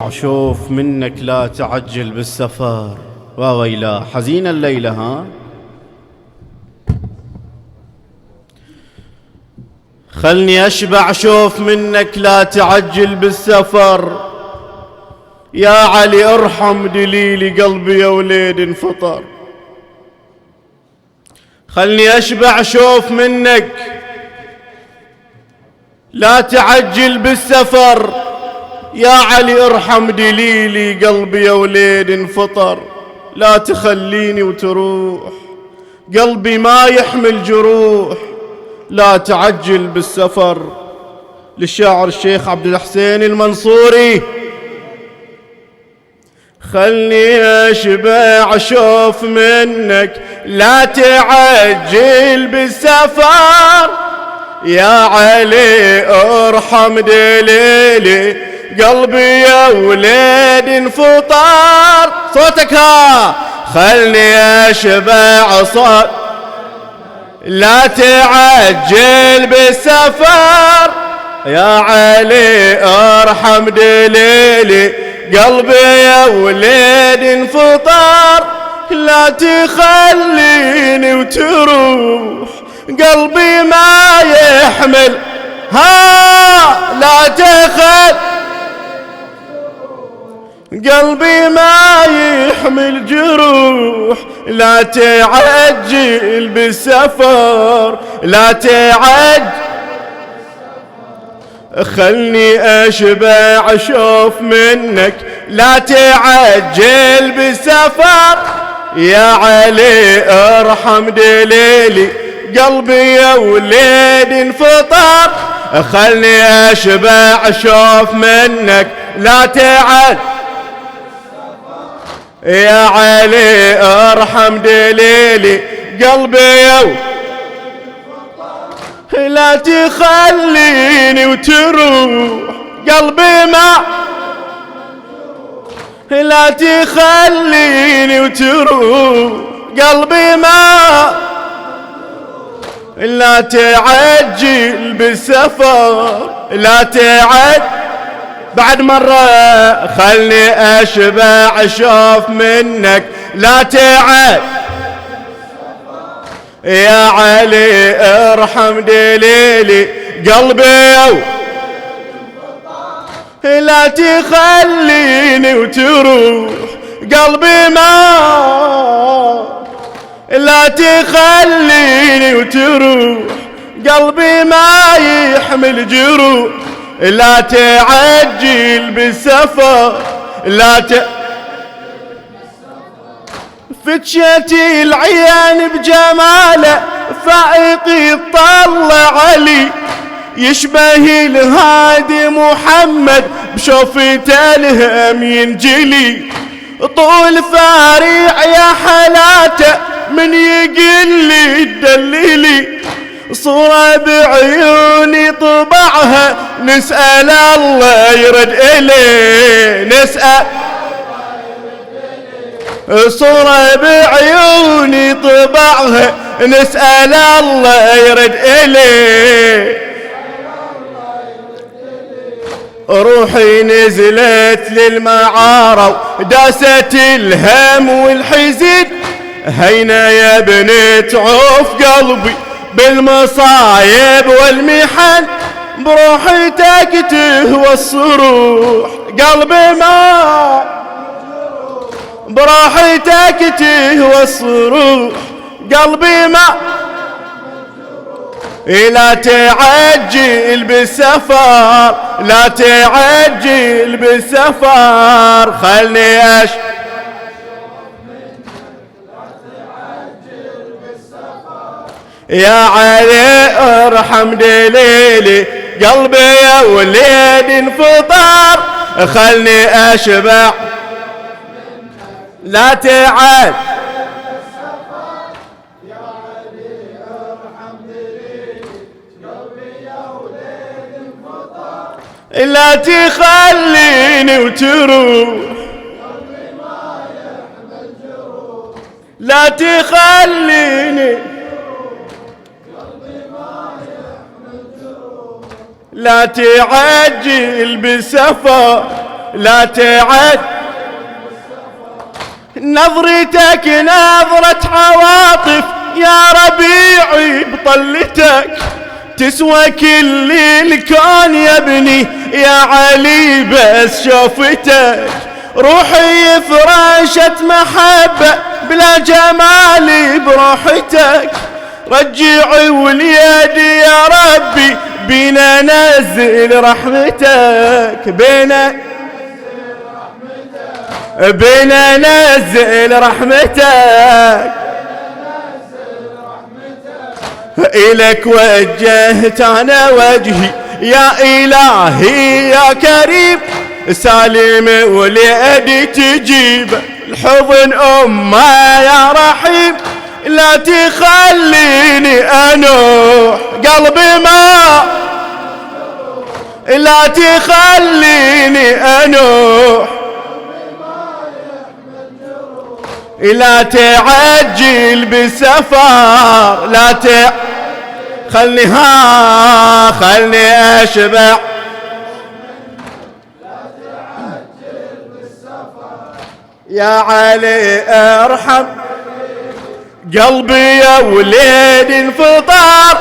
أشوف منك لا تعجل بالسفر. وويلا حزين الليلة ها. خلني أشبع شوف منك لا تعجل بالسفر. يا علي ارحم دليلي قلبي يا وليد انفطر. خلني أشبع شوف منك لا تعجل بالسفر. يا علي ارحم دليلي قلبي يا وليد انفطر. لا تخليني وتروح قلبي ما يحمل جروح. لا تعجل بالسفر. للشاعر الشيخ عبد الحسين المنصوري. خلني أشبع شوف منك لا تعجل بالسفر. يا علي ارحم دليلي قلبي يا وليد انفطر. صوتك ها. خلني أشبع صوت لا تعجل بالسفر. يا علي ارحم دليلي قلبي يا وليد انفطر. لا تخليني وتروح قلبي ما يحمل. لا تخل قلبي ما يحمل جروح. لا تعجل بالسفر. لا تعجل. خلني أشبع شوف منك لا تعجل بالسفر. يا علي ارحم دليلي قلبي يا وليد انفطر. خلني أشبع شوف منك لا تعجل. يا علي ارحم دليلي قلبي يا لا تخليني وتروح قلبي ما. لا تخليني وتروح قلبي ما. لا تعجل بالسفر. لا تعجل. بعد مرة. خلني أشبع شوف منك لا تعجل. يا علي ارحم دليلي قلبي لا تخليني وتروح قلبي ما. لا تخليني وتروح قلبي ما يحمل جروح. لا تعجل بالسفر. لا فتشتي العيان بجماله فائق يطلع علي. يشبه الهادي محمد بشوفته الهم ينجلي. طول فارع يا حلاته من يقلي دليلي. صورة بعيوني طبعها نسأل الله يرد إليه. نسأل صورة بعيوني طبعها نسأل الله يرد إليه. روحي نزلت للمعارة وداست الهم والحزن. هينا يا بنت عوف قلبي بالمصايب والمحن. بروحتك تهوى الصروح قلبي ما. بروحتك تهوى الصروح قلبي ما. لا تعجل بالسفر. لا تعجل بالسفر. خلني يا علي ارحم دليلي قلبي يا وليد انفطر. خلني أشبع لا تعجل. لا تخليني وتروح لا تخليني. لا تعجل بالسفر. لا تعد نظرتك نظرة عواطف يا ربيعي بطلتك تسوى كل الكون يا ابني يا علي بس شوفتك روحي فراشة محبة بلا جمالي بروحتك رجعي واليد يا ربي بينا نزل رحمتك بينا نزل رحمتك إلك وجهت أنا وجهي يا إلهي يا كريم سالم وليدي تجيب الحضن أمه يا رحيم لا تخليني أنوح قلبي ما لا تخليني أنوح لا تعجل بالسفر لا خلني أشبع يا علي ارحم قلبي يا وليد انفطار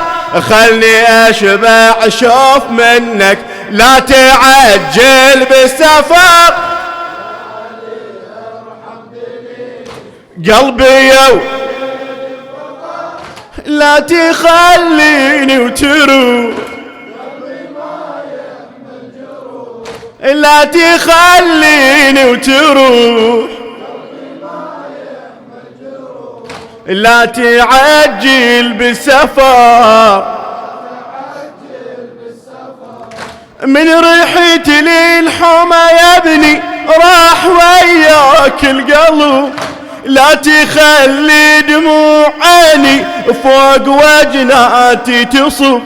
خلني أشبع شوف منك لا تعجل بالسفر قلبي يا لا تخليني وتروح لا تخليني وتروح لا تعجل بالسفر من ريحت للحمى يا ابني راح وياك القلب لا تخلي دموع عيني فوق وجناتي تصب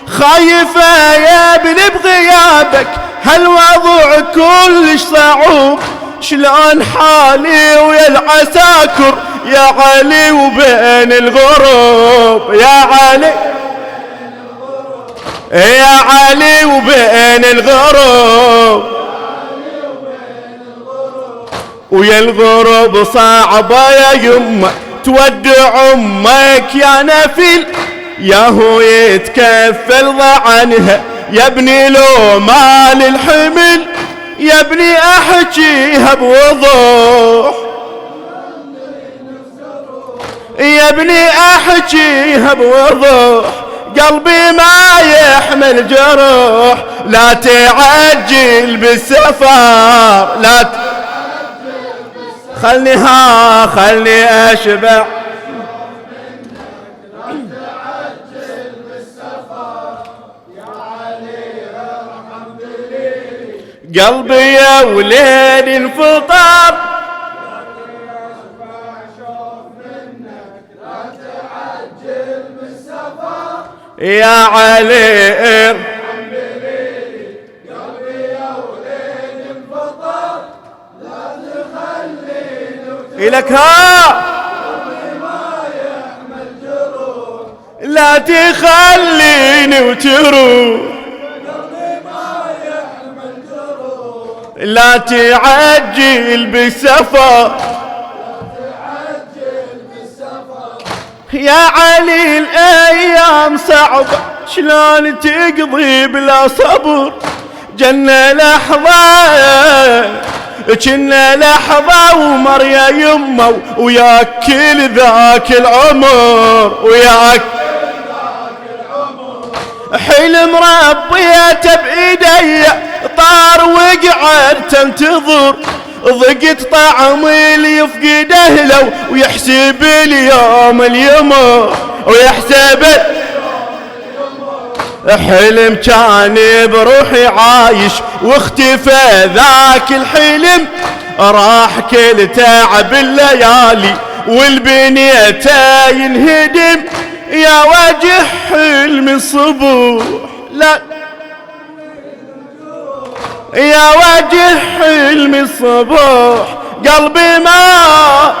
خايفة يا ابني بغيابك هالوضع كلش صعوب شلون حالي ويا العساكر يا علي وبين الغروب يا علي وبين الغروب ويا الغروب صعبة يا يمه تودع امك يا نفيل يا هو يتكفل ضعنها يا ابني لو مال الحمل يا ابني احكيها بوضوح يا ابني احكيها بوضوح قلبي ما يحمل جروح لا تعجل بالسفر لا خلني أشبع قلبي يا وليد انفطر يا علي إلك لا تخليني وتروح لا تعجل بالسفر يا علي الأيام صعبة شلون تقضي بلا صبر جنة لحظة كنا لحظة ومر يا يمه وياك كل ذاك العمر وياك حلم ربيته بإيدي طار وقعد تنتظر ضقت طعم اللي يفقد اهله ويحسب اليوم اليمر ويحسب حلم كان بروحي عايش واختفى ذاك الحلم راح كل تعب الليالي والبنيته ينهدم يا وجه حلم الصبح لا يا وجه حلم الصبح قلبي ما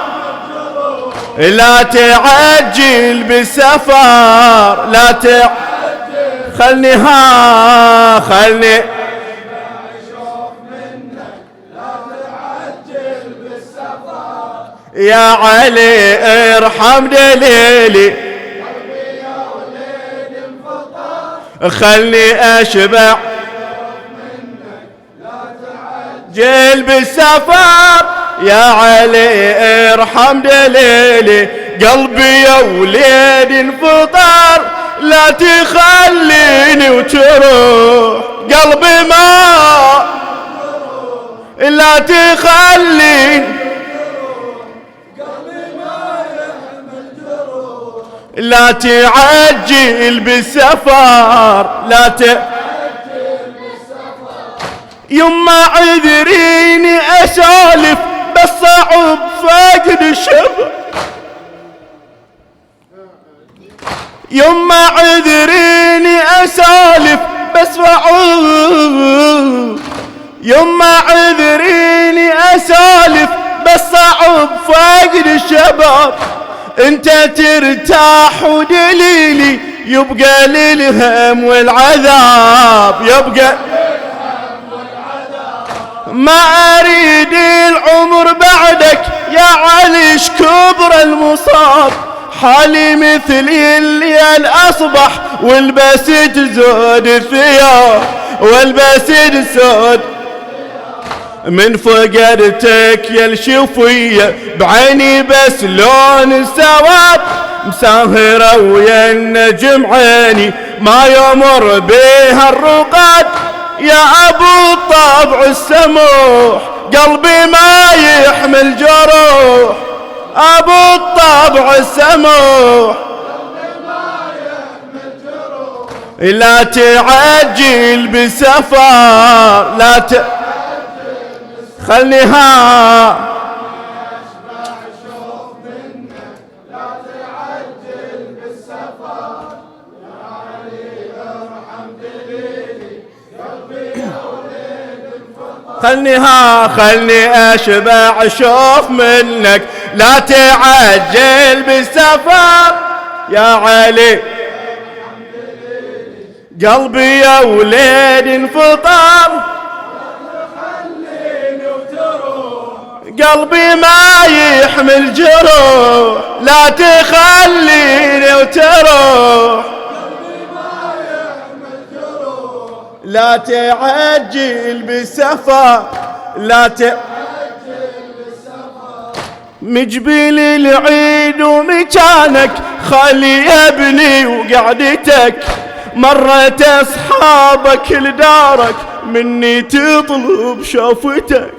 لا تعجل بالسفر لا خلني يا علي ارحم دليلي خلني اشبع جيل بالسفر يا علي ارحم دليلي قلبي يا وليد انفطر لا تخليني وتروح قلبي ما لا تخليني لا تعجل بالسفر لا تعجل يما عذريني اسولف بس صعب فاقد الشباب يما عذريني اسولف بس صعب يما عذريني اسولف بس صعب فاقد الشباب انت ترتاح ودليلي يبقى للهم والعذاب يبقى ما اريد العمر بعدك يا علي كبر المصاب حالي مثل الليل اصبح والبسد زود الثياب والبسد سود من فقدتك يا الشفية بعيني بس لون السواد مسهرة ويا النجم عيني ما يمر بها الرقاد يا ابو الطبع السموح قلبي ما يحمل جروح ابو الطبع السموح لا تعجل بالسفر لا خلني ها لا تعجل بالسفر يا علي ارحم دليلي قلبي يا وليد انفطر خلني اشبع اشوف منك لا تعجل بالسفر يا علي قلبي يا وليد انفطر قلبي ما يحمل جروح لا تخليني وتروح قلبي ما يحمل جروح لا تعجل بالسفر لا تعجل بالسفر مجبل العيد ومكانك خلي ابني وقعدتك مرت اصحابك لدارك مني تطلب شوفتك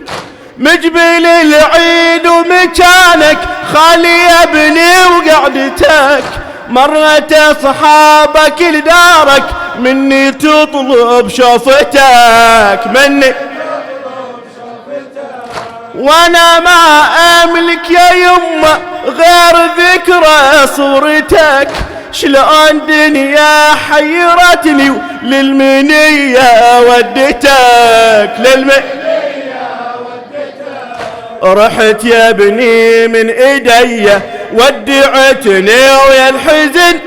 مجبل العيد ومكانك خالي ابني وقعدتك مرت اصحابك لدارك مني تطلب شوفتك مني وانا ما املك يا يمه غير ذكرى صورتك شلون دنيا حيرتني للمنيه ودتك رحت يا ابني من ايدي ودعتني ويا الحزن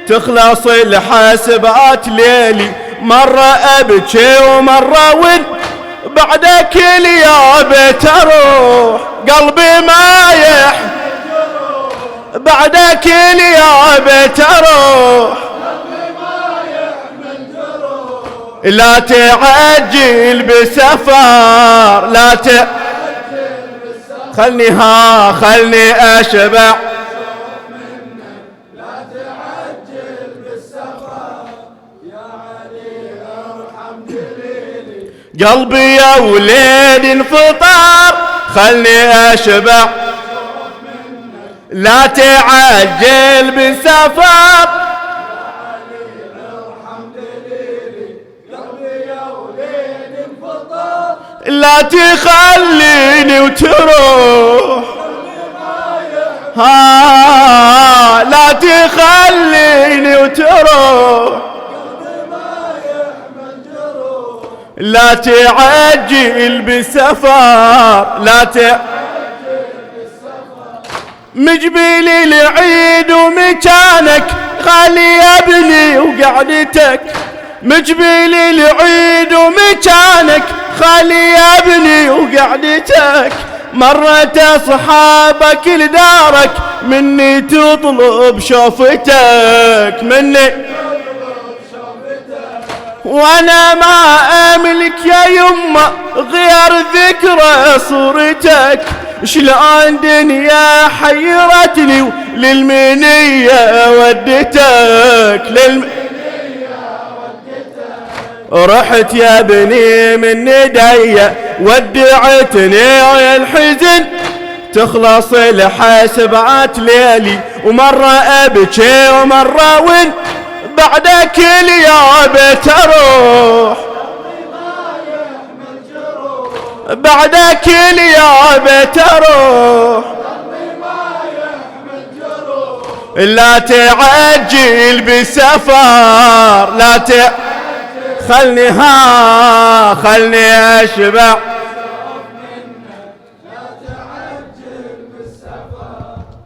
تخلص الحسبات ليلي مرة ابكي ومرة ون بعدك اليوم تروح قلبي ما بعدك اليوم تروح لا تعجل بسفر لا خلني اشبع لا تعجل بالسفر يا علي ارحم دليلي قلبي يا وليد انفطر خلني اشبع لا تعجل بالسفر لا تخليني وتروح لا تخليني وتروح لا تعجل بالسفر لا مجبل العيد ومكانك خلي ابني وقعدتك مجبل العيد ومكانك خلي ابني وقعدتك مرت أصحابك لدارك مني تطلب شوفتك مني وانا ما املك يا يمه غير ذكرى صورتك. شلون دنيا حيرتني للمنية ودتك رحت يا ابني من ندية ودعتني الحزن تخلص الحسبات ليلي ومرة ابكي ومرة وين بعدك اليوم تروح بعدك اليوم تروح لا تعجل بالسفر لا خلني خلني اشبع